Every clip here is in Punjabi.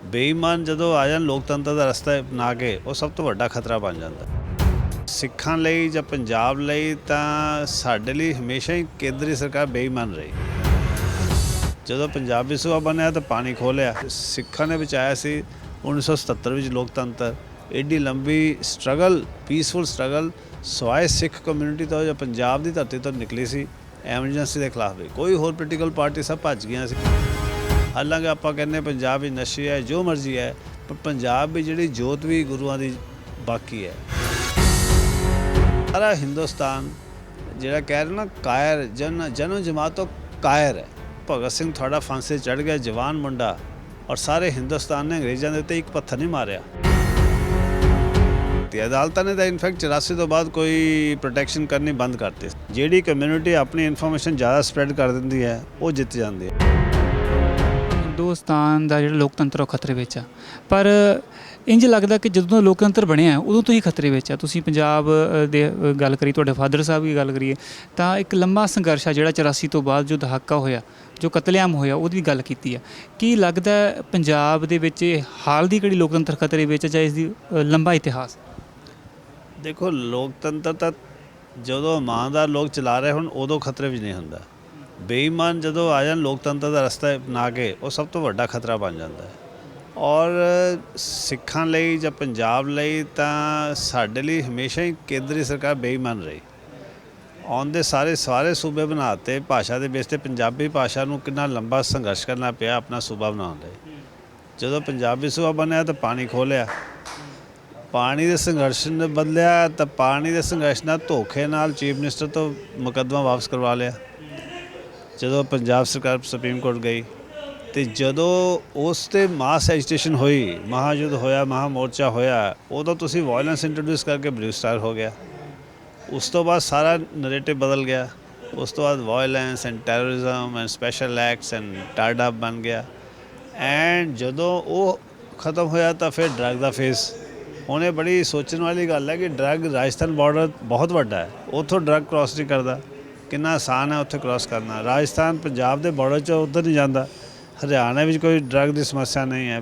ਬੇਈਮਾਨ ਜਦੋਂ ਆ ਜਾਣ ਲੋਕਤੰਤਰ ਦਾ ਰਸਤਾ ਅਪਣਾ ਕੇ, ਉਹ ਸਭ ਤੋਂ ਵੱਡਾ ਖਤਰਾ ਬਣ ਜਾਂਦਾ। ਸਿੱਖਾਂ ਲਈ ਜਾਂ ਪੰਜਾਬ ਲਈ ਤਾਂ ਸਾਡੇ ਲਈ ਹਮੇਸ਼ਾ ਹੀ ਕੇਂਦਰੀ ਸਰਕਾਰ ਬੇਈਮਾਨ ਰਹੀ। ਜਦੋਂ ਪੰਜਾਬੀ ਸੂਬਾ ਬਣਿਆ ਤਾਂ ਪਾਣੀ ਖੋਲ੍ਹਿਆ। ਸਿੱਖਾਂ ਨੇ ਬਚਾਇਆ ਸੀ 1977 ਵਿੱਚ ਲੋਕਤੰਤਰ। ਐਡੀ ਲੰਬੀ ਸਟਰਗਲ, ਪੀਸਫੁਲ ਸਟਰਗਲ ਸਵਾਏ ਸਿੱਖ ਕਮਿਊਨਿਟੀ ਤੋਂ ਜਾਂ ਪੰਜਾਬ ਦੀ ਧਰਤੀ ਤੋਂ ਨਿਕਲੀ ਸੀ। ਐਮਰਜੈਂਸੀ ਦੇ ਖਿਲਾਫ ਵੀ ਕੋਈ ਹੋਰ ਪੋਲੀਟੀਕਲ ਪਾਰਟੀ ਸਭ ਭੱਜ ਗਈਆਂ ਸੀ। ਹਾਲਾਂਕਿ ਆਪਾਂ ਕਹਿੰਦੇ ਪੰਜਾਬ ਵਿੱਚ ਨਸ਼ੇ ਹੈ, ਜੋ ਮਰਜ਼ੀ ਹੈ, ਪਰ ਪੰਜਾਬ ਵਿੱਚ ਜਿਹੜੀ ਜੋਤ ਵੀ ਗੁਰੂਆਂ ਦੀ ਬਾਕੀ ਹੈ। ਸਾਰਾ ਹਿੰਦੁਸਤਾਨ ਜਿਹੜਾ ਕਹਿ ਰਿਹਾ ਨਾ ਕਾਇਰ, ਜਨਮ ਜਮਾਤ ਤੋਂ ਕਾਇਰ ਹੈ। ਭਗਤ ਸਿੰਘ ਥੋੜਾ ਫਾਂਸੀ ਚੜ੍ਹ ਗਿਆ, ਜਵਾਨ ਮੁੰਡਾ, ਔਰ ਸਾਰੇ ਹਿੰਦੁਸਤਾਨ ਨੇ ਅੰਗਰੇਜ਼ਾਂ ਦੇ ਉੱਤੇ ਇੱਕ ਪੱਥਰ ਨਹੀਂ ਮਾਰਿਆ। ਤੇ ਅਦਾਲਤਾਂ ਨੇ ਤਾਂ ਇਨਫੈਕਟ 84 ਤੋਂ ਬਾਅਦ ਕੋਈ ਪ੍ਰੋਟੈਕਸ਼ਨ ਕਰਨੀ ਬੰਦ ਕਰਤੀ। ਜਿਹੜੀ ਕਮਿਊਨਿਟੀ ਆਪਣੀ ਇਨਫੋਰਮੇਸ਼ਨ ਜ਼ਿਆਦਾ ਸਪਰੈਡ ਕਰ ਦਿੰਦੀ ਹੈ, ਉਹ ਜਿੱਤ ਜਾਂਦੀ ਹੈ। ਹਿੰਦੁਸਤਾਨ ਦਾ ਜਿਹੜਾ ਲੋਕਤੰਤਰ ਉਹ ਖਤਰੇ ਵਿੱਚ ਆ, ਪਰ ਇੰਝ ਲੱਗਦਾ ਕਿ ਜਦੋਂ ਲੋਕਤੰਤਰ ਬਣਿਆ ਉਦੋਂ ਤੋਂ ਹੀ ਖਤਰੇ ਵਿੱਚ ਆ। ਤੁਸੀਂ ਪੰਜਾਬ ਦੇ ਗੱਲ ਕਰੀ, ਤੁਹਾਡੇ ਫਾਦਰ ਸਾਹਿਬ ਦੀ ਗੱਲ ਕਰੀਏ ਤਾਂ ਇੱਕ ਲੰਮਾ ਸੰਘਰਸ਼ ਆ ਜਿਹੜਾ 84 ਤੋਂ ਬਾਅਦ ਜੋ ਦਹਾਕਾ ਹੋਇਆ, ਜੋ ਕਤਲੇਆਮ ਹੋਇਆ, ਉਹਦੀ ਗੱਲ ਕੀਤੀ ਆ। ਕੀ ਲੱਗਦਾ ਪੰਜਾਬ ਦੇ ਵਿੱਚ ਹਾਲ ਦੀ ਕਿਹੜੀ ਲੋਕਤੰਤਰ ਖਤਰੇ ਵਿੱਚ ਜਾਂ ਇਸ ਦੀ ਲੰਬਾ ਇਤਿਹਾਸ? ਦੇਖੋ, ਲੋਕਤੰਤਰ ਤਾਂ ਜਦੋਂ ਇਮਾਨਦਾਰ ਲੋਕ ਚਲਾ ਰਹੇ ਹੁਣ ਉਦੋਂ ਖਤਰੇ ਵਿੱਚ ਨਹੀਂ ਹੁੰਦਾ। ਬੇਈਮਾਨ ਜਦੋਂ ਆ ਜਾਣ ਲੋਕਤੰਤਰ ਦਾ ਰਸਤਾ ਅਪਣਾ ਕੇ, ਉਹ ਸਭ ਤੋਂ ਵੱਡਾ ਖਤਰਾ ਬਣ ਜਾਂਦਾ ਹੈ। ਔਰ ਸਿੱਖਾਂ ਲਈ ਜਾਂ ਪੰਜਾਬ ਲਈ ਤਾਂ ਸਾਡੇ ਲਈ ਹਮੇਸ਼ਾ ਹੀ ਕੇਂਦਰੀ ਸਰਕਾਰ ਬੇਈਮਾਨ ਰਹੀ। ਆਉਂਦੇ ਸਾਰੇ ਸੂਬੇ ਬਣਾਤੇ ਭਾਸ਼ਾ ਦੇ ਬੇਸ 'ਤੇ। ਪੰਜਾਬੀ ਭਾਸ਼ਾ ਨੂੰ ਕਿੰਨਾ ਲੰਬਾ ਸੰਘਰਸ਼ ਕਰਨਾ ਪਿਆ ਆਪਣਾ ਸੂਬਾ ਬਣਾਉਣ ਲਈ। ਜਦੋਂ ਪੰਜਾਬੀ ਸੂਬਾ ਬਣਿਆ ਤਾਂ ਪਾਣੀ ਖੋਲ੍ਹਿਆ। ਪਾਣੀ ਦੇ ਸੰਘਰਸ਼ ਨੇ ਬਦਲਿਆ ਤਾਂ ਪਾਣੀ ਦੇ ਸੰਘਰਸ਼ ਨਾਲ ਧੋਖੇ ਨਾਲ ਚੀਫ ਮਿਨਿਸਟਰ ਤੋਂ ਮੁਕੱਦਮਾ ਵਾਪਸ ਕਰਵਾ ਲਿਆ। ਜਦੋਂ ਪੰਜਾਬ ਸਰਕਾਰ ਸੁਪਰੀਮ ਕੋਰਟ ਗਈ ਅਤੇ ਜਦੋਂ ਉਸ 'ਤੇ ਮਾਸ ਐਜੀਟੇਸ਼ਨ ਹੋਈ, ਮਹਾਯੁੱਧ ਹੋਇਆ, ਮਹਾ ਮੋਰਚਾ ਹੋਇਆ, ਉਦੋਂ ਤੁਸੀਂ ਵਾਇਲੈਂਸ ਇੰਟਰੋਡਿਊਸ ਕਰਕੇ ਬਲੂ ਸਟਾਰ ਹੋ ਗਿਆ। ਉਸ ਤੋਂ ਬਾਅਦ ਸਾਰਾ ਨਰੇਟਿਵ ਬਦਲ ਗਿਆ। ਉਸ ਤੋਂ ਬਾਅਦ violence and terrorism and special acts and ਟਾਰਡਾ ਬਣ ਗਿਆ। ਐਂਡ ਜਦੋਂ ਉਹ ਖਤਮ ਹੋਇਆ ਤਾਂ ਫਿਰ ਡਰੱਗ ਦਾ ਫੇਸ। ਹੁਣ ਇਹ ਬੜੀ ਸੋਚਣ ਵਾਲੀ ਗੱਲ ਹੈ ਕਿ ਡਰੱਗ, ਰਾਜਸਥਾਨ ਬਾਰਡਰ ਬਹੁਤ ਵੱਡਾ ਹੈ, ਉੱਥੋਂ ਡਰੱਗ ਕ੍ਰਾਸ ਨਹੀਂ ਕਰਦਾ। ਕਿੰਨਾ ਆਸਾਨ ਹੈ ਉੱਥੇ ਕ੍ਰਾਸ ਕਰਨਾ। ਰਾਜਸਥਾਨ ਪੰਜਾਬ ਦੇ ਬਾਰਡਰ 'ਚ ਉੱਧਰ ਨਹੀਂ ਜਾਂਦਾ। ਹਰਿਆਣਾ ਵਿੱਚ ਕੋਈ ਡਰੱਗ ਦੀ ਸਮੱਸਿਆ ਨਹੀਂ ਹੈ।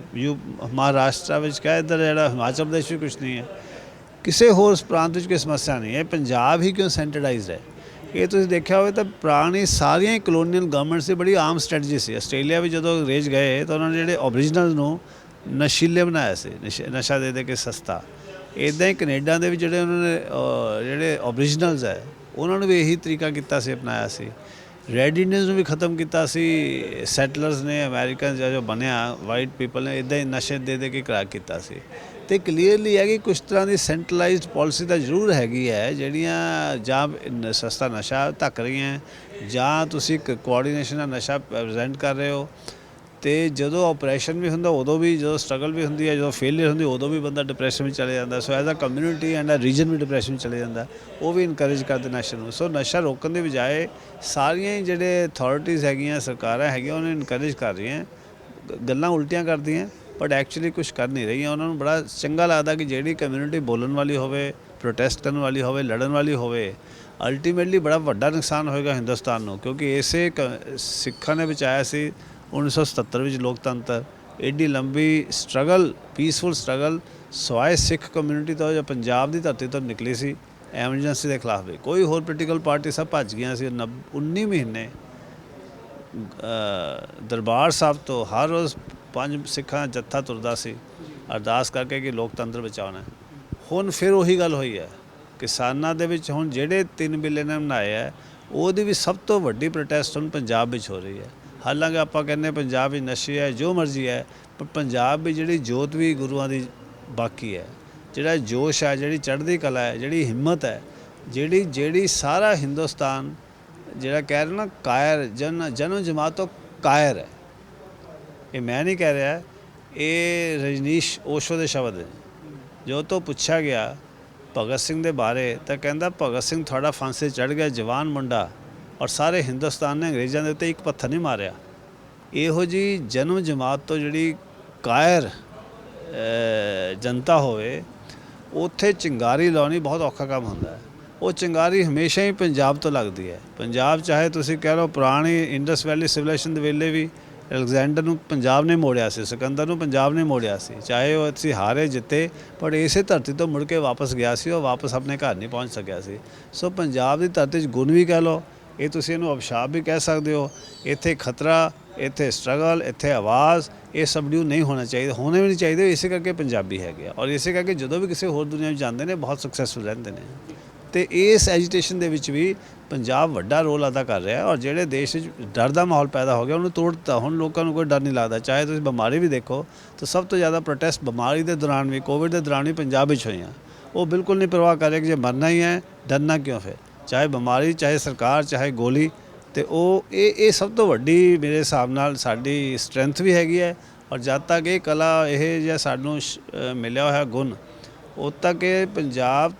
ਮਹਾਰਾਸ਼ਟਰ ਵਿੱਚ ਕਿਆ, ਇੱਧਰ ਜਿਹੜਾ ਹਿਮਾਚਲ ਪ੍ਰਦੇਸ਼ ਵੀ ਕੁਛ ਨਹੀਂ ਹੈ। ਕਿਸੇ ਹੋਰ ਪ੍ਰਾਂਤ ਵਿੱਚ ਕੋਈ ਸਮੱਸਿਆ ਨਹੀਂ ਹੈ। ਪੰਜਾਬ ਹੀ ਕਿਉਂ ਸੈਂਟਰਲਾਈਜ਼ਡ ਹੈ? ਇਹ ਤੁਸੀਂ ਦੇਖਿਆ ਹੋਵੇ ਤਾਂ ਪੁਰਾਣੀ ਸਾਰੀਆਂ ਹੀ ਕਲੋਨੀਅਲ ਗਵਰਨਮੈਂਟਸ ਦੀ ਬੜੀ ਆਮ ਸਟ੍ਰੈਟਜੀ ਸੀ। ਆਸਟ੍ਰੇਲੀਆ ਵਿੱਚ ਜਦੋਂ ਅੰਗਰੇਜ਼ ਗਏ ਤਾਂ ਉਹਨਾਂ ਨੇ ਜਿਹੜੇ ਓਰੀਜਨਲ ਨੂੰ ਨਸ਼ੀਲੇ ਬਣਾਇਆ ਸੀ, ਨਸ਼ਾ ਦੇ ਕੇ ਸਸਤਾ। ਇੱਦਾਂ ਹੀ ਕੈਨੇਡਾ ਦੇ ਵਿੱਚ ਜਿਹੜੇ ਉਹਨਾਂ ਨੇ ਜਿਹੜੇ ਓਰੀਜਨਲਸ ਹੈ, ਉਹਨਾਂ ਨੂੰ ਵੀ ਇਹੀ ਤਰੀਕਾ ਕੀਤਾ ਸੀ, ਅਪਣਾਇਆ ਸੀ। ਰੈਡ ਇੰਡੀਅਨਸ ਨੂੰ ਵੀ ਖਤਮ ਕੀਤਾ ਸੀ ਸੈਟਲਰਸ ਨੇ, ਅਮੈਰੀਕਨ ਜੋ ਬਣਿਆ ਵਾਈਟ ਪੀਪਲ ਨੇ, ਇੱਦਾਂ ਹੀ ਨਸ਼ੇ ਦੇ ਕੇ ਕ੍ਰੈਕ ਕੀਤਾ ਸੀ। ਅਤੇ ਕਲੀਅਰਲੀ ਹੈ ਕਿ ਕੁਛ ਤਰ੍ਹਾਂ ਦੀ ਸੈਂਟਰਲਾਈਜ਼ਡ ਪਾਲਿਸੀ ਤਾਂ ਜ਼ਰੂਰ ਹੈਗੀ ਹੈ, ਜਿਹੜੀਆਂ ਜਾਂ ਸਸਤਾ ਨਸ਼ਾ ਧੱਕ ਰਹੀਆਂ, ਜਾਂ ਤੁਸੀਂ ਇੱਕ ਕੋਆਰਡੀਨੇਸ਼ਨ ਨਾਲ ਨਸ਼ਾ ਪ੍ਰੈਜ਼ੈਂਟ ਕਰ ਰਹੇ ਹੋ। ਅਤੇ ਜਦੋਂ ਆਪਰੇਸ਼ਨ ਵੀ ਹੁੰਦਾ ਉਦੋਂ ਵੀ, ਜਦੋਂ ਸਟਰਗਲ ਵੀ ਹੁੰਦੀ ਹੈ, ਜਦੋਂ ਫੇਲੀਅਰ ਹੁੰਦੀ ਉਦੋਂ ਵੀ ਬੰਦਾ ਡਿਪਰੈਸ਼ਨ ਵਿੱਚ ਚਲੇ ਜਾਂਦਾ। So as a community and a region ਵੀ ਡਿਪਰੈਸ਼ਨ ਵਿੱਚ ਚਲੇ ਜਾਂਦਾ। ਉਹ ਵੀ ਇਨਕਰੇਜ ਕਰਦੇ ਨਸ਼ੇ ਨੂੰ। ਸੋ ਨਸ਼ਾ ਰੋਕਣ ਦੀ ਬਜਾਏ ਸਾਰੀਆਂ ਹੀ ਜਿਹੜੇ ਅਥਾਰਟੀਜ਼ ਹੈਗੀਆਂ, ਸਰਕਾਰਾਂ ਹੈਗੀਆਂ, ਉਹਨੂੰ ਇਨਕਰੇਜ ਕਰ ਰਹੀਆਂ, ਗੱਲਾਂ ਉਲਟੀਆਂ ਕਰਦੀਆਂ, ਬਟ ਐਕਚੁਅਲੀ ਕੁਛ ਕਰ ਨਹੀਂ ਰਹੀਆਂ। ਉਹਨਾਂ ਨੂੰ ਬੜਾ ਚੰਗਾ ਲੱਗਦਾ ਕਿ ਜਿਹੜੀ ਕਮਿਊਨਿਟੀ ਬੋਲਣ ਵਾਲੀ ਹੋਵੇ, ਪ੍ਰੋਟੈਸਟ ਕਰਨ ਵਾਲੀ ਹੋਵੇ, ਲੜਨ ਵਾਲੀ ਹੋਵੇ। ਅਲਟੀਮੇਟਲੀ ਬੜਾ ਵੱਡਾ ਨੁਕਸਾਨ ਹੋਏਗਾ ਹਿੰਦੁਸਤਾਨ ਨੂੰ, ਕਿਉਂਕਿ ਇਸੇ ਸਿੱਖਾਂ ਨੇ ਬਚਾਇਆ ਸੀ 1977 ਵਿੱਚ ਲੋਕਤੰਤਰ। ਐਡੀ ਲੰਬੀ ਸਟਰਗਲ, ਪੀਸਫੁਲ ਸਟਰਗਲ ਸਵਾਏ ਸਿੱਖ ਕਮਿਊਨਿਟੀ ਤੋਂ ਜਾਂ ਪੰਜਾਬ ਦੀ ਧਰਤੀ ਤੋਂ ਨਿਕਲੀ ਸੀ। ਐਮਰਜੈਂਸੀ ਦੇ ਖਿਲਾਫ ਵੀ ਕੋਈ ਹੋਰ ਪੋਲੀਟੀਕਲ ਪਾਰਟੀ ਸਭ ਭੱਜ ਗਈਆਂ ਸੀ। 19 ਮਹੀਨੇ ਦਰਬਾਰ ਸਾਹਿਬ ਤੋਂ ਹਰ ਰੋਜ਼ 5 ਸਿੱਖਾਂ ਦਾ ਜੱਥਾ ਤੁਰਦਾ ਸੀ ਅਰਦਾਸ ਕਰਕੇ ਕਿ ਲੋਕਤੰਤਰ ਬਚਾਉਣਾ। ਹੁਣ ਫਿਰ ਉਹੀ ਗੱਲ ਹੋਈ ਹੈ। ਕਿਸਾਨਾਂ ਦੇ ਵਿੱਚ ਹੁਣ ਜਿਹੜੇ 3 ਬਿੱਲ ਨੇ ਬਣਾਏ ਹੈ, ਉਹਦੀ ਵੀ ਸਭ ਤੋਂ ਵੱਡੀ ਪ੍ਰੋਟੈਸਟ ਹੁਣ ਪੰਜਾਬ ਵਿੱਚ ਹੋ ਰਹੀ ਹੈ। ਹਾਲਾਂਕਿ ਆਪਾਂ ਕਹਿੰਦੇ ਪੰਜਾਬ ਵਿੱਚ ਨਸ਼ੇ ਹੈ, ਜੋ ਮਰਜ਼ੀ ਹੈ, ਪਰ ਪੰਜਾਬ ਵਿੱਚ ਜਿਹੜੀ ਜੋਤ ਵੀ ਗੁਰੂਆਂ ਦੀ ਬਾਕੀ ਹੈ। ਜਿਹੜਾ ਜੋਸ਼ ਹੈ, ਜਿਹੜੀ ਚੜ੍ਹਦੀ ਕਲਾ ਹੈ, ਜਿਹੜੀ ਹਿੰਮਤ ਹੈ, ਜਿਹੜੀ ਸਾਰਾ ਹਿੰਦੁਸਤਾਨ ਜਿਹੜਾ ਕਹਿ ਰਿਹਾ ਨਾ ਕਾਇਰ, ਜਨਮ ਜਮਾਤ ਤੋਂ ਕਾਇਰ ਹੈ। ਇਹ ਮੈਂ ਨਹੀਂ ਕਹਿ ਰਿਹਾ, ਇਹ ਰਜਨੀਸ਼ ਓਸ਼ੋ ਦੇ ਸ਼ਬਦ ਨੇ। ਜੋ ਤੋਂ ਪੁੱਛਿਆ ਗਿਆ ਭਗਤ ਸਿੰਘ ਦੇ ਬਾਰੇ ਤਾਂ ਕਹਿੰਦਾ, ਭਗਤ ਸਿੰਘ ਥੋੜਾ ਫਾਂਸੀ ਚੜ੍ਹ ਗਿਆ, ਜਵਾਨ ਮੁੰਡਾ, ਔਰ ਸਾਰੇ ਹਿੰਦੁਸਤਾਨ ਨੇ ਅੰਗਰੇਜ਼ਾਂ ਦੇ ਉੱਤੇ ਇੱਕ ਪੱਥਰ ਨਹੀਂ ਮਾਰਿਆ। ਇਹੋ ਜਿਹੀ ਜਨਮ ਜਮਾਤ ਤੋਂ ਜਿਹੜੀ ਕਾਇਰ ਜਨਤਾ ਹੋਵੇ, ਉੱਥੇ ਚਿੰਗਾਰੀ ਲਾਉਣੀ ਬਹੁਤ ਔਖਾ ਕੰਮ ਹੁੰਦਾ ਹੈ। ਉਹ ਚਿੰਗਾਰੀ ਹਮੇਸ਼ਾ ਹੀ ਪੰਜਾਬ ਤੋਂ ਲੱਗਦੀ ਹੈ। ਪੰਜਾਬ ਚਾਹੇ ਤੁਸੀਂ ਕਹਿ ਲਓ ਪੁਰਾਣੀ ਇੰਡਸ ਵੈਲੀ ਸਿਵਲਾਈਜੇਸ਼ਨ ਦੇ ਵੇਲੇ ਵੀ ਅਲੈਗਜ਼ੈਂਡਰ ਨੂੰ ਪੰਜਾਬ ਨੇ ਮੋੜਿਆ ਸੀ, ਸਿਕੰਦਰ ਨੂੰ ਪੰਜਾਬ ਨੇ ਮੋੜਿਆ ਸੀ, ਚਾਹੇ ਉਹ ਅਸੀਂ ਹਾਰੇ ਜਿੱਤੇ, ਪਰ ਇਸੇ ਧਰਤੀ ਤੋਂ ਮੁੜ ਕੇ ਵਾਪਸ ਗਿਆ ਸੀ, ਉਹ ਵਾਪਸ ਆਪਣੇ ਘਰ ਨਹੀਂ ਪਹੁੰਚ ਸਕਿਆ ਸੀ। ਸੋ ਪੰਜਾਬ ਦੀ ਧਰਤੀ 'ਚ ਗੁਣ ਵੀ ਕਹਿ ਲਓ, ਇਹ ਤੁਸੀਂ ਇਹਨੂੰ ਅਬਸ਼ਾਪ ਵੀ ਕਹਿ ਸਕਦੇ ਹੋ। ਇੱਥੇ ਖਤਰਾ, ਇੱਥੇ ਸਟਰਗਲ, ਇੱਥੇ ਆਵਾਜ਼, ਇਹ ਸਬਡਿਊ ਨਹੀਂ ਹੋਣਾ ਚਾਹੀਦਾ, ਹੋਣੇ ਵੀ ਨਹੀਂ ਚਾਹੀਦੇ। ਇਸੇ ਕਰਕੇ ਪੰਜਾਬੀ ਹੈਗੇ ਆ, ਔਰ ਇਸੇ ਕਰਕੇ ਜਦੋਂ ਵੀ ਕਿਸੇ ਹੋਰ ਦੁਨੀਆ ਵਿੱਚ ਜਾਂਦੇ ਨੇ ਬਹੁਤ ਸਕਸੈਸਫੁਲ ਰਹਿੰਦੇ ਨੇ। ਅਤੇ ਇਸ ਐਜੀਟੇਸ਼ਨ ਦੇ ਵਿੱਚ ਵੀ ਪੰਜਾਬ ਵੱਡਾ ਰੋਲ ਅਦਾ ਕਰ ਰਿਹਾ, ਔਰ ਜਿਹੜੇ ਦੇਸ਼ ਵਿੱਚ ਡਰ ਦਾ ਮਾਹੌਲ ਪੈਦਾ ਹੋ ਗਿਆ ਉਹਨੂੰ ਤੋੜ ਦਿੱਤਾ। ਹੁਣ ਲੋਕਾਂ ਨੂੰ ਕੋਈ ਡਰ ਨਹੀਂ ਲੱਗਦਾ। ਚਾਹੇ ਤੁਸੀਂ ਬਿਮਾਰੀ ਵੀ ਦੇਖੋ ਤਾਂ ਸਭ ਤੋਂ ਜ਼ਿਆਦਾ ਪ੍ਰੋਟੈਸਟ ਬਿਮਾਰੀ ਦੇ ਦੌਰਾਨ ਵੀ, ਕੋਵਿਡ ਦੇ ਦੌਰਾਨ ਵੀ ਪੰਜਾਬ ਵਿੱਚ ਹੋਈਆਂ। ਉਹ ਬਿਲਕੁਲ ਨਹੀਂ ਪਰਵਾਹ ਕਰ ਰਹੇ ਕਿ ਜੇ ਮਰਨਾ ਹੀ ਹੈ ਡਰਨਾ ਕਿਉਂ ਫਿਰ, ਚਾਹੇ ਬਿਮਾਰੀ, ਚਾਹੇ ਸਰਕਾਰ, ਚਾਹੇ ਗੋਲੀ। ਅਤੇ ਉਹ ਇਹ ਸਭ ਤੋਂ ਵੱਡੀ ਮੇਰੇ ਹਿਸਾਬ ਨਾਲ ਸਾਡੀ ਸਟਰੈਂਥ ਵੀ ਹੈਗੀ ਹੈ। ਔਰ ਜਦ ਤੱਕ ਇਹ ਕਲਾ, ਇਹ ਜਿਹਾ ਸਾਨੂੰ ਮਿਲਿਆ ਹੋਇਆ ਗੁਣ, ਉਦ ਤੱਕ ਇਹ ਪੰਜਾਬ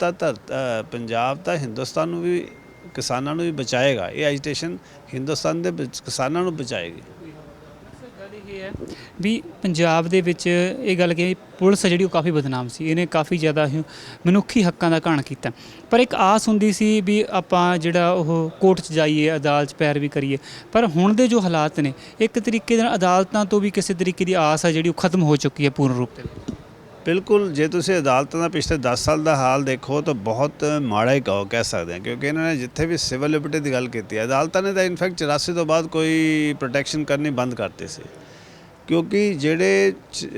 ਤਾਂ ਹਿੰਦੁਸਤਾਨ ਨੂੰ ਵੀ, ਕਿਸਾਨਾਂ ਨੂੰ ਵੀ ਬਚਾਏਗਾ। ਇਹ ਐਜੀਟੇਸ਼ਨ ਹਿੰਦੁਸਤਾਨ ਦੇ ਕਿਸਾਨਾਂ ਨੂੰ ਬਚਾਏਗੀ। ਗੱਲ ਇਹ ਹੈ ਵੀ ਪੰਜਾਬ ਦੇ ਵਿੱਚ ਇਹ ਗੱਲ ਕਿ ਪੁਲਿਸ ਜਿਹੜੀ ਉਹ ਕਾਫੀ ਬਦਨਾਮ ਸੀ, ਇਹਨੇ ਕਾਫੀ ਜ਼ਿਆਦਾ ਮਨੁੱਖੀ ਹੱਕਾਂ ਦਾ ਘਾਣ ਕੀਤਾ। ਪਰ ਇੱਕ ਆਸ ਹੁੰਦੀ ਸੀ ਵੀ ਆਪਾਂ ਜਿਹੜਾ ਉਹ ਕੋਰਟ 'ਚ ਜਾਈਏ, ਅਦਾਲਤ 'ਚ ਪੈਰਵੀ ਕਰੀਏ। ਪਰ ਹੁਣ ਦੇ ਜੋ ਹਾਲਾਤ ਨੇ, ਇੱਕ ਤਰੀਕੇ ਦੇ ਨਾਲ ਅਦਾਲਤਾਂ ਤੋਂ ਵੀ ਕਿਸੇ ਤਰੀਕੇ ਦੀ ਆਸ ਹੈ ਜਿਹੜੀ ਉਹ ਖਤਮ ਹੋ ਚੁੱਕੀ ਹੈ ਪੂਰਨ ਰੂਪ ਦੇ ਵਿੱਚ। ਬਿਲਕੁਲ, ਜੇ ਤੁਸੀਂ ਅਦਾਲਤਾਂ ਦਾ ਪਿਛਲੇ 10 ਸਾਲ ਦਾ ਹਾਲ ਦੇਖੋ ਤਾਂ ਬਹੁਤ ਮਾੜਾ ਹੀ ਕਹਿ ਸਕਦੇ ਹਾਂ, ਕਿਉਂਕਿ ਇਹਨਾਂ ਨੇ ਜਿੱਥੇ ਵੀ ਸਿਵਲ ਲਿਬਰਟੀ ਦੀ ਗੱਲ ਕੀਤੀ ਹੈ, ਅਦਾਲਤਾਂ ਨੇ ਤਾਂ ਇਨਫੈਕਟ 84 ਤੋਂ ਬਾਅਦ ਕੋਈ ਪ੍ਰੋਟੈਕਸ਼ਨ ਕਰਨੀ ਬੰਦ ਕਰਤੀ ਸੀ। ਕਿਉਂਕਿ ਜਿਹੜੇ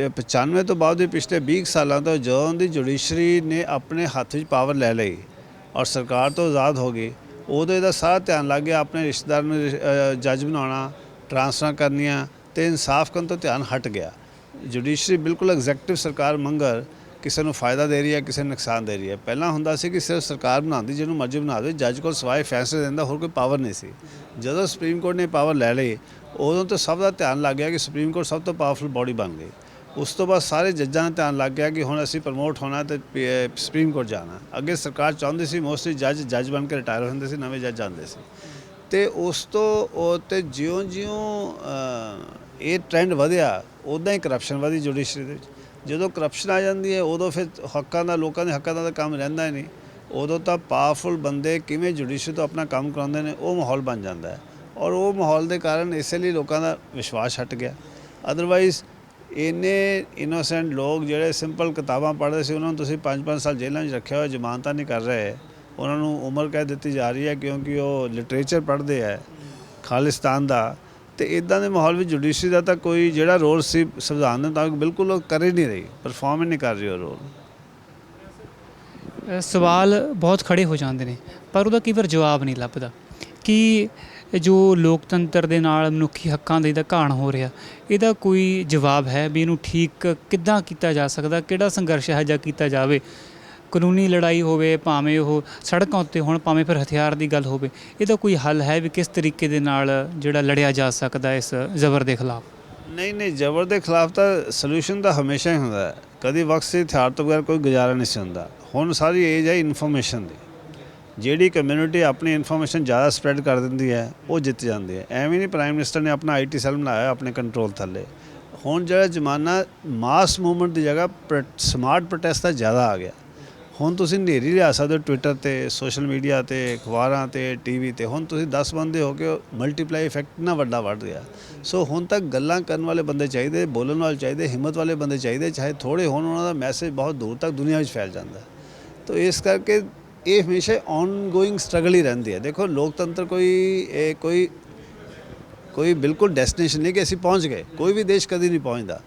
95 ਤੋਂ ਬਾਅਦ ਦੇ ਪਿਛਲੇ 20 ਸਾਲਾਂ ਤੋਂ ਜਦੋਂ ਦੀ ਜੁਡੀਸ਼ਰੀ ਨੇ ਆਪਣੇ ਹੱਥ ਵਿੱਚ ਪਾਵਰ ਲੈ ਲਈ ਔਰ ਸਰਕਾਰ ਤੋਂ ਆਜ਼ਾਦ ਹੋ ਗਈ, ਉਦੋਂ ਇਹਦਾ ਸਾਰਾ ਧਿਆਨ ਲੱਗ ਗਿਆ ਆਪਣੇ ਰਿਸ਼ਤੇਦਾਰ ਨੂੰ ਜੱਜ ਬਣਾਉਣਾ, ਟਰਾਂਸਫਰਾਂ ਕਰਨੀਆਂ ਅਤੇ ਇਨਸਾਫ ਕਰਨ ਤੋਂ ਧਿਆਨ ਹਟ ਗਿਆ। ਜੁਡੀਸ਼ਰੀ ਬਿਲਕੁਲ ਐਗਜ਼ੈਕਟਿਵ ਸਰਕਾਰ ਮੰਗਰ ਕਿਸੇ ਨੂੰ ਫਾਇਦਾ ਦੇ ਰਹੀ ਹੈ, ਕਿਸੇ ਨੂੰ ਨੁਕਸਾਨ ਦੇ ਰਹੀ ਹੈ। ਪਹਿਲਾਂ ਹੁੰਦਾ ਸੀ ਕਿ ਸਿਰਫ ਸਰਕਾਰ ਬਣਾਉਂਦੀ, ਜਿਹਨੂੰ ਮਰਜ਼ੀ ਬਣਾ ਦੇ, ਜੱਜ ਕੋਲ ਸਿਵਾਏ ਫੈਸਲੇ ਦੇਣ ਦਾ ਹੋਰ ਕੋਈ ਪਾਵਰ ਨਹੀਂ ਸੀ। ਜਦੋਂ ਸੁਪਰੀਮ ਕੋਰਟ ਨੇ ਪਾਵਰ ਲੈ ਲਈ, ਉਦੋਂ ਤੋਂ ਸਭ ਦਾ ਧਿਆਨ ਲੱਗ ਗਿਆ ਕਿ ਸੁਪਰੀਮ ਕੋਰਟ ਸਭ ਤੋਂ ਪਾਵਰਫੁਲ ਬੋਡੀ ਬਣ ਗਈ। ਉਸ ਤੋਂ ਬਾਅਦ ਸਾਰੇ ਜੱਜਾਂ ਦਾ ਧਿਆਨ ਲੱਗ ਗਿਆ ਕਿ ਹੁਣ ਅਸੀਂ ਪ੍ਰਮੋਟ ਹੋਣਾ ਅਤੇ ਸੁਪਰੀਮ ਕੋਰਟ ਜਾਣਾ। ਅੱਗੇ ਸਰਕਾਰ ਚਾਹੁੰਦੀ ਸੀ ਮੋਸਟਲੀ ਜੱਜ ਬਣ ਕੇ ਰਿਟਾਇਰ ਹੋ ਜਾਂਦੇ ਸੀ, ਨਵੇਂ ਜੱਜ ਆਉਂਦੇ ਸੀ। ਅਤੇ ਉਸ ਤੋਂ ਉਹ ਤੇ ਜਿਉਂ ਇਹ ਟ੍ਰੈਂਡ ਵਧਿਆ, ਉੱਦਾਂ ਹੀ ਕਰਪਸ਼ਨ ਵਧੀ ਜੁਡੀਸ਼ਰੀ ਦੇ ਵਿੱਚ। ਜਦੋਂ ਕਰਪਸ਼ਨ ਆ ਜਾਂਦੀ ਹੈ ਉਦੋਂ ਫਿਰ ਲੋਕਾਂ ਦੇ ਹੱਕਾਂ ਦਾ ਤਾਂ ਕੰਮ ਰਹਿੰਦਾ ਹੀ ਨਹੀਂ। ਉਦੋਂ ਤਾਂ ਪਾਵਰਫੁਲ ਬੰਦੇ ਕਿਵੇਂ ਜੁਡੀਸ਼ਰੀ ਤੋਂ ਆਪਣਾ ਕੰਮ ਕਰਾਉਂਦੇ ਨੇ, ਉਹ ਮਾਹੌਲ ਬਣ ਜਾਂਦਾ ਹੈ। ਔਰ ਉਹ ਮਾਹੌਲ ਦੇ ਕਾਰਨ ਇਸੇ ਲਈ ਲੋਕਾਂ ਦਾ ਵਿਸ਼ਵਾਸ ਹਟ ਗਿਆ। ਅਦਰਵਾਈਜ਼ ਇੰਨੇ ਇਨੋਸੈਂਟ ਲੋਕ ਜਿਹੜੇ ਸਿੰਪਲ ਕਿਤਾਬਾਂ ਪੜ੍ਹਦੇ ਸੀ, ਉਹਨਾਂ ਨੂੰ ਤੁਸੀਂ 5-5 ਸਾਲ ਜੇਲ੍ਹਾਂ 'ਚ ਰੱਖਿਆ ਹੋਇਆ, ਜ਼ਮਾਨਤਾਂ ਨਹੀਂ ਕਰ ਰਹੇ, ਉਹਨਾਂ ਨੂੰ ਉਮਰ ਕੈਦ ਦਿੱਤੀ ਜਾ ਰਹੀ ਹੈ ਕਿਉਂਕਿ ਉਹ ਲਿਟਰੇਚਰ ਪੜ੍ਹਦੇ ਹੈ ਖਾਲਿਸਤਾਨ ਦਾ। ਅਤੇ ਇੱਦਾਂ ਦੇ ਮਾਹੌਲ ਵਿੱਚ ਜੁਡੀਸ਼ਰੀ ਦਾ ਤਾਂ ਕੋਈ ਜਿਹੜਾ ਰੋਲ ਸੀ ਸੰਵਿਧਾਨ ਦੇ ਮੁਤਾਬਿਕ ਬਿਲਕੁਲ ਉਹ ਕਰ ਹੀ ਨਹੀਂ ਰਹੀ, ਪਰਫੋਰਮ ਹੀ ਨਹੀਂ ਕਰ ਰਹੀ ਉਹ ਰੋਲ। ਸਵਾਲ ਬਹੁਤ ਖੜੇ ਹੋ ਜਾਂਦੇ ਨੇ ਪਰ ਉਹਦਾ ਕਈ ਵਾਰ ਜਵਾਬ ਨਹੀਂ ਲੱਭਦਾ ਕਿ ਜੋ ਲੋਕਤੰਤਰ ਦੇ ਨਾਲ ਮਨੁੱਖੀ ਹੱਕਾਂ ਦਾ ਇਹਦਾ ਘਾਣ ਹੋ ਰਿਹਾ, ਇਹਦਾ ਕੋਈ ਜਵਾਬ ਹੈ ਵੀ ਇਹਨੂੰ ਠੀਕ ਕਿੱਦਾਂ ਕੀਤਾ ਜਾ ਸਕਦਾ, ਕਿਹੜਾ ਸੰਘਰਸ਼ ਇਹੋ ਜਿਹਾ ਕੀਤਾ ਜਾਵੇ। ਕਾਨੂੰਨੀ ਲੜਾਈ ਹੋਵੇ, ਭਾਵੇਂ ਉਹ ਸੜਕਾਂ ਉੱਤੇ ਹੋਣ, ਭਾਵੇਂ ਫਿਰ ਹਥਿਆਰ ਦੀ ਗੱਲ ਹੋਵੇ, ਇਹਦਾ ਕੋਈ ਹੱਲ ਹੈ ਵੀ ਕਿਸ ਤਰੀਕੇ ਦੇ ਨਾਲ ਜਿਹੜਾ ਲੜਿਆ ਜਾ ਸਕਦਾ ਇਸ ਜ਼ਬਰ ਦੇ ਖਿਲਾਫ? ਨਹੀਂ, ਜ਼ਬਰ ਦੇ ਖਿਲਾਫ ਤਾਂ ਸੋਲਿਊਸ਼ਨ ਤਾਂ ਹਮੇਸ਼ਾ ਹੀ ਹੁੰਦਾ ਹੈ। ਕਦੀ ਵਕਤ ਸੀ ਹਥਿਆਰ ਤੋਂ ਬਗੈਰ ਕੋਈ ਗੁਜ਼ਾਰਾ ਨਹੀਂ ਸੀ ਹੁੰਦਾ। ਹੁਣ ਸਾਰੀ ਏਜ ਹੈ ਇਨਫੋਰਮੇਸ਼ਨ ਦੀ। ਜਿਹੜੀ ਕਮਿਊਨਿਟੀ ਆਪਣੀ ਇਨਫੋਰਮੇਸ਼ਨ ਜ਼ਿਆਦਾ ਸਪਰੈਡ ਕਰ ਦਿੰਦੀ ਹੈ ਉਹ ਜਿੱਤ ਜਾਂਦੀ ਹੈ। ਐਵੇਂ ਨਹੀਂ ਪ੍ਰਾਈਮ ਮਿਨਿਸਟਰ ਨੇ ਆਪਣਾ IT ਸੈੱਲ ਬਣਾਇਆ ਆਪਣੇ ਕੰਟਰੋਲ ਥੱਲੇ। ਹੁਣ ਜਿਹੜਾ ਜ਼ਮਾਨਾ ਮਾਸ ਮੂਵਮੈਂਟ ਦੀ ਜਗ੍ਹਾ ਸਮਾਰਟ ਪ੍ਰੋਟੈਸਟ ਦਾ ਜ਼ਿਆਦਾ ਆ ਗਿਆ। ਹੁਣ ਤੁਸੀਂ ਹਨੇਰੀ ਲਿਆ ਸਕਦੇ ਹੋ ਟਵਿੱਟਰ 'ਤੇ, ਸੋਸ਼ਲ ਮੀਡੀਆ 'ਤੇ, ਅਖਬਾਰਾਂ 'ਤੇ, TV 'ਤੇ। ਹੁਣ ਤੁਸੀਂ 10 ਬੰਦੇ ਹੋ ਕੇ ਮਲਟੀਪਲਾਈ ਇਫੈਕਟ ਇੰਨਾ ਵੱਡਾ ਵੱਧ ਗਿਆ। ਸੋ ਹੁਣ ਤੱਕ ਗੱਲਾਂ ਕਰਨ ਵਾਲੇ ਬੰਦੇ ਚਾਹੀਦੇ, ਬੋਲਣ ਵਾਲੇ ਚਾਹੀਦੇ, ਹਿੰਮਤ ਵਾਲੇ ਬੰਦੇ ਚਾਹੀਦੇ, ਚਾਹੇ ਥੋੜ੍ਹੇ ਹੋਣ, ਉਹਨਾਂ ਦਾ ਮੈਸੇਜ ਬਹੁਤ ਦੂਰ ਤੱਕ ਦੁਨੀਆ ਵਿੱਚ ਫੈਲ ਜਾਂਦਾ। ਤਾਂ ਇਸ ਕਰਕੇ ਇਹ ਹਮੇਸ਼ਾ ਔਨਗੋਇੰਗ ਸਟਰਗਲ ਹੀ ਰਹਿੰਦੀ ਹੈ। ਦੇਖੋ, ਲੋਕਤੰਤਰ ਕੋਈ ਬਿਲਕੁਲ ਡੈਸਟੀਨੇਸ਼ਨ ਨਹੀਂ ਕਿ ਅਸੀਂ ਪਹੁੰਚ ਗਏ। ਕੋਈ ਵੀ ਦੇਸ਼ ਕਦੀ ਨਹੀਂ ਪਹੁੰਚਦਾ।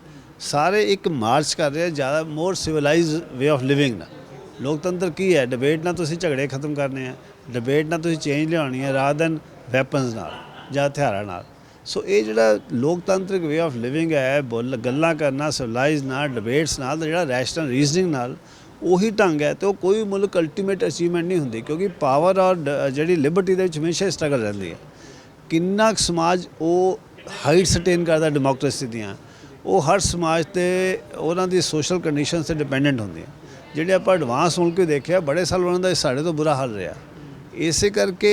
ਸਾਰੇ ਇੱਕ ਮਾਰਚ ਕਰ ਰਹੇ, ਜ਼ਿਆਦਾ ਮੋਰ ਸਿਵਲਾਈਜ਼ ਵੇ ਆਫ ਲਿਵਿੰਗ ਨਾਲ। ਲੋਕਤੰਤਰ ਕੀ ਹੈ? ਡਿਬੇਟ ਨਾਲ ਤੁਸੀਂ ਝਗੜੇ ਖਤਮ ਕਰਨੇ ਆ, ਡਿਬੇਟ ਨਾਲ ਤੁਸੀਂ ਚੇਂਜ ਲਿਆਉਣੀ ਹੈ ਰਾਦਰ ਦੈਨ ਵੈਪਨਸ ਨਾਲ ਜਾਂ ਹਥਿਆਰਾਂ ਨਾਲ। ਸੋ ਇਹ ਜਿਹੜਾ ਲੋਕਤੰਤਰਿਕ ਵੇ ਆਫ ਲਿਵਿੰਗ ਹੈ, ਗੱਲਾਂ ਕਰਨਾ ਸਿਵਲਾਈਜ਼ ਨਾਲ, ਡਿਬੇਟਸ ਨਾਲ, ਜਿਹੜਾ ਰੈਸ਼ਨਲ ਰੀਜ਼ਨਿੰਗ ਨਾਲ, ਉਹੀ ਢੰਗ ਹੈ। ਅਤੇ ਉਹ ਕੋਈ ਮੁਲਕ ਅਲਟੀਮੇਟ ਅਚੀਵਮੈਂਟ ਨਹੀਂ ਹੁੰਦੀ, ਕਿਉਂਕਿ ਪਾਵਰ ਔਰ ਜਿਹੜੀ ਲਿਬਰਟੀ ਦੇ ਵਿੱਚ ਹਮੇਸ਼ਾ ਸਟਰਗਲ ਰਹਿੰਦੀ ਹੈ। ਕਿੰਨਾ ਕੁ ਸਮਾਜ ਉਹ ਹਾਈਟਸ ਅਟੇਨ ਕਰਦਾ ਡੈਮੋਕਰੇਸੀ ਦੀਆਂ, ਉਹ ਹਰ ਸਮਾਜ 'ਤੇ ਉਹਨਾਂ ਦੀ ਸੋਸ਼ਲ ਕੰਡੀਸ਼ਨ 'ਤੇ ਡਿਪੈਂਡੈਂਟ ਹੁੰਦੀਆਂ। ਜਿਹੜੇ ਆਪਾਂ ਐਡਵਾਂਸ ਮੁਲਕ ਦੇਖਿਆ, ਬੜੇ ਸਾਲ ਉਹਨਾਂ ਦਾ ਸਾਡੇ ਤੋਂ ਬੁਰਾ ਹਾਲ ਰਿਹਾ। ਇਸੇ ਕਰਕੇ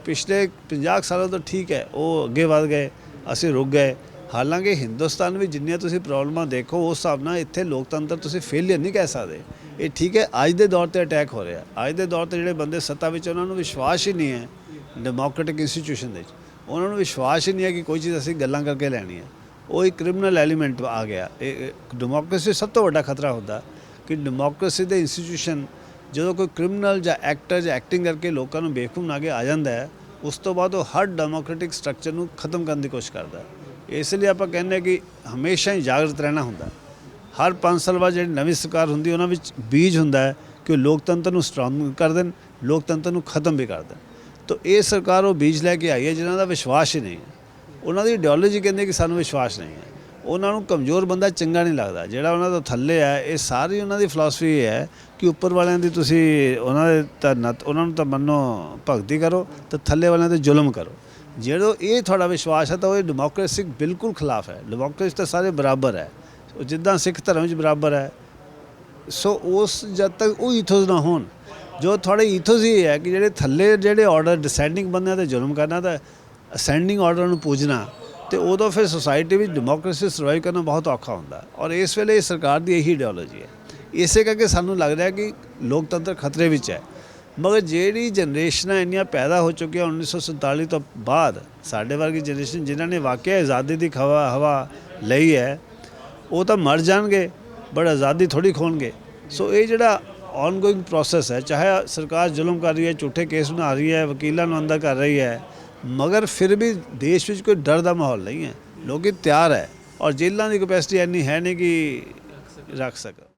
ਪਿਛਲੇ 50 ਸਾਲਾਂ ਤੋਂ ਠੀਕ ਹੈ, ਉਹ ਅੱਗੇ ਵੱਧ ਗਏ, ਅਸੀਂ ਰੁਕ ਗਏ। ਹਾਲਾਂਕਿ ਹਿੰਦੁਸਤਾਨ ਵਿੱਚ ਜਿੰਨੀਆਂ ਤੁਸੀਂ ਪ੍ਰੋਬਲਮਾਂ ਦੇਖੋ, ਉਸ ਹਿਸਾਬ ਨਾਲ ਇੱਥੇ ਲੋਕਤੰਤਰ ਤੁਸੀਂ ਫੇਲੀਅਰ ਨਹੀਂ ਕਹਿ ਸਕਦੇ। ਇਹ ਠੀਕ ਹੈ, ਅੱਜ ਦੇ ਦੌਰ 'ਤੇ ਅਟੈਕ ਹੋ ਰਿਹਾ। ਅੱਜ ਦੇ ਦੌਰ 'ਤੇ ਜਿਹੜੇ ਬੰਦੇ ਸੱਤਾ ਵਿੱਚ, ਉਹਨਾਂ ਨੂੰ ਵਿਸ਼ਵਾਸ ਹੀ ਨਹੀਂ ਹੈ ਡੈਮੋਕਰੇਟਿਕ ਇੰਸਟੀਟਿਊਸ਼ਨ ਦੇ ਵਿੱਚ। ਉਹਨਾਂ ਨੂੰ ਵਿਸ਼ਵਾਸ ਹੀ ਨਹੀਂ ਹੈ ਕਿ ਕੋਈ ਚੀਜ਼ ਅਸੀਂ ਗੱਲਾਂ ਕਰਕੇ ਲੈਣੀ ਹੈ। ਉਹ ਇੱਕ ਕ੍ਰਿਮੀਨਲ ਐਲੀਮੈਂਟ ਆ ਗਿਆ। ਇਹ ਡੈਮੋਕ੍ਰੇਸੀ ਸਭ ਤੋਂ ਵੱਡਾ ਖਤਰਾ ਹੁੰਦਾ ਕਿ ਡੈਮੋਕ੍ਰੇਸੀ ਦੇ ਇੰਸਟੀਟਿਊਸ਼ਨ ਜਦੋਂ ਕੋਈ ਕ੍ਰਿਮੀਨਲ ਜਾਂ ਐਕਟਰ ਜਾਂ ਐਕਟਿੰਗ ਕਰਕੇ ਲੋਕਾਂ ਨੂੰ ਬੇਵਕੂਫ ਬਣਾ ਕੇ ਆ ਜਾਂਦਾ ਹੈ, ਉਸ ਤੋਂ ਬਾਅਦ ਉਹ ਹਰ ਡੈਮੋਕ੍ਰੈਟਿਕ ਸਟਰਕਚਰ ਨੂੰ ਖਤਮ ਕਰਨ ਦੀ ਕੋਸ਼ਿਸ਼ ਕਰਦਾ ਹੈ। ਇਸ ਲਈ ਆਪਾਂ ਕਹਿੰਦੇ ਹਾਂ ਕਿ ਹਮੇਸ਼ਾ ਹੀ ਜਾਗਰੂਕ ਰਹਿਣਾ ਹੁੰਦਾ। ਹਰ 5 ਸਾਲ ਬਾਅਦ ਜਿਹੜੀ ਨਵੀਂ ਸਰਕਾਰ ਹੁੰਦੀ ਉਹਨਾਂ ਵਿੱਚ ਬੀਜ ਹੁੰਦਾ ਹੈ ਕਿ ਉਹ ਲੋਕਤੰਤਰ ਨੂੰ ਸਟਰੋਂਗ ਕਰ ਦੇਣ, ਲੋਕਤੰਤਰ ਨੂੰ ਖਤਮ ਵੀ ਕਰ ਦੇਣ। ਤਾਂ ਇਹ ਸਰਕਾਰ ਉਹ ਬੀਜ ਲੈ ਕੇ ਆਈ ਹੈ ਜਿਨ੍ਹਾਂ ਦਾ ਵਿਸ਼ਵਾਸ ਹੀ ਨਹੀਂ ਹੈ। ਉਹਨਾਂ ਦੀ ਆਈਡੀਓਲੋਜੀ ਕਹਿੰਦੇ ਕਿ ਸਾਨੂੰ ਵਿਸ਼ਵਾਸ ਨਹੀਂ ਹੈ। ਉਹਨਾਂ ਨੂੰ ਕਮਜ਼ੋਰ ਬੰਦਾ ਚੰਗਾ ਨਹੀਂ ਲੱਗਦਾ। ਜਿਹੜਾ ਉਹਨਾਂ ਤੋਂ ਥੱਲੇ ਹੈ, ਇਹ ਸਾਰੀ ਉਹਨਾਂ ਦੀ ਫਿਲਾਸਫੀ ਇਹ ਹੈ ਕਿ ਉੱਪਰ ਵਾਲਿਆਂ ਦੀ ਤੁਸੀਂ ਉਹਨਾਂ ਨੂੰ ਤਾਂ ਮੰਨੋ, ਭਗਤੀ ਕਰੋ, ਤੇ ਥੱਲੇ ਵਾਲਿਆਂ 'ਤੇ ਜ਼ੁਲਮ ਕਰੋ। ਜਦੋਂ ਇਹ ਤੁਹਾਡਾ ਵਿਸ਼ਵਾਸ ਹੈ ਤਾਂ ਉਹ ਡੈਮੋਕ੍ਰੇਸੀ ਬਿਲਕੁਲ ਖਿਲਾਫ ਹੈ। ਡੈਮੋਕ੍ਰੇਸੀ ਤਾਂ ਸਾਰੇ ਬਰਾਬਰ ਹੈ, ਜਿੱਦਾਂ ਸਿੱਖ ਧਰਮ 'ਚ ਬਰਾਬਰ ਹੈ। ਸੋ ਉਸ ਜਦ ਤੱਕ ਉਹ ਈਥੋਸ ਨਾ ਹੋਣ, ਜੋ ਤੁਹਾਡੇ ਈਥੋਸ ਹੀ ਹੈ ਕਿ ਜਿਹੜੇ ਥੱਲੇ ਜਿਹੜੇ ਆਰਡਰ ਡਿਸੈਂਡਿੰਗ ਬੰਦਿਆਂ 'ਤੇ ਜ਼ੁਲਮ ਕਰਨਾ ਤਾਂ ਅਸੈਂਡਿੰਗ ਆਰਡਰ ਨੂੰ ਪੂਜਣਾ, ਤੇ ਉਦੋਂ ਫਿਰ ਸੁਸਾਇਟੀ ਵਿੱਚ ਡੈਮੋਕ੍ਰੇਸੀ ਸਰਵਾਈਵ ਕਰਨਾ ਬਹੁਤ ਔਖਾ ਹੁੰਦਾ। ਔਰ ਇਸ ਵੇਲੇ ਇਹ ਸਰਕਾਰ ਦੀ ਇਹੀ ਆਈਡੀਓਲੋਜੀ ਹੈ। ਇਸੇ ਕਰਕੇ ਸਾਨੂੰ ਲੱਗ ਰਿਹਾ ਕਿ ਲੋਕਤੰਤਰ ਖਤਰੇ ਵਿੱਚ ਹੈ। ਮਗਰ ਜਿਹੜੀ ਜਨਰੇਸ਼ਨਾਂ ਇੰਨੀਆਂ ਪੈਦਾ ਹੋ ਚੁੱਕੀਆਂ 1947 ਤੋਂ ਬਾਅਦ, ਸਾਡੇ ਵਰਗੀ ਜਨਰੇਸ਼ਨ ਜਿਨ੍ਹਾਂ ਨੇ ਵਾਕਿਆ ਆਜ਼ਾਦੀ ਦੀ ਹਵਾ ਲਈ ਹੈ, ਉਹ ਤਾਂ ਮਰ ਜਾਣਗੇ, ਬਟ ਆਜ਼ਾਦੀ ਥੋੜ੍ਹੀ ਖੋਣਗੇ। ਸੋ ਇਹ ਜਿਹੜਾ ਆਨਗੋਇੰਗ ਪ੍ਰੋਸੈਸ ਹੈ, ਚਾਹੇ ਸਰਕਾਰ ਜ਼ੁਲਮ ਕਰ ਰਹੀ ਹੈ, ਝੂਠੇ ਕੇਸ ਬਣਾ ਰਹੀ ਹੈ, ਵਕੀਲਾਂ ਨੂੰ ਅੰਦਰ ਕਰ ਰਹੀ ਹੈ, ਮਗਰ ਫਿਰ ਵੀ ਦੇਸ਼ ਵਿੱਚ ਕੋਈ ਡਰ ਦਾ ਮਾਹੌਲ ਨਹੀਂ ਹੈ। ਲੋਕ ਤਿਆਰ ਹੈ, ਔਰ ਜੇਲ੍ਹਾਂ ਦੀ ਕਪੈਸਿਟੀ ਇੰਨੀ ਹੈ ਨਹੀਂ ਕਿ ਰੱਖ ਸਕਣ।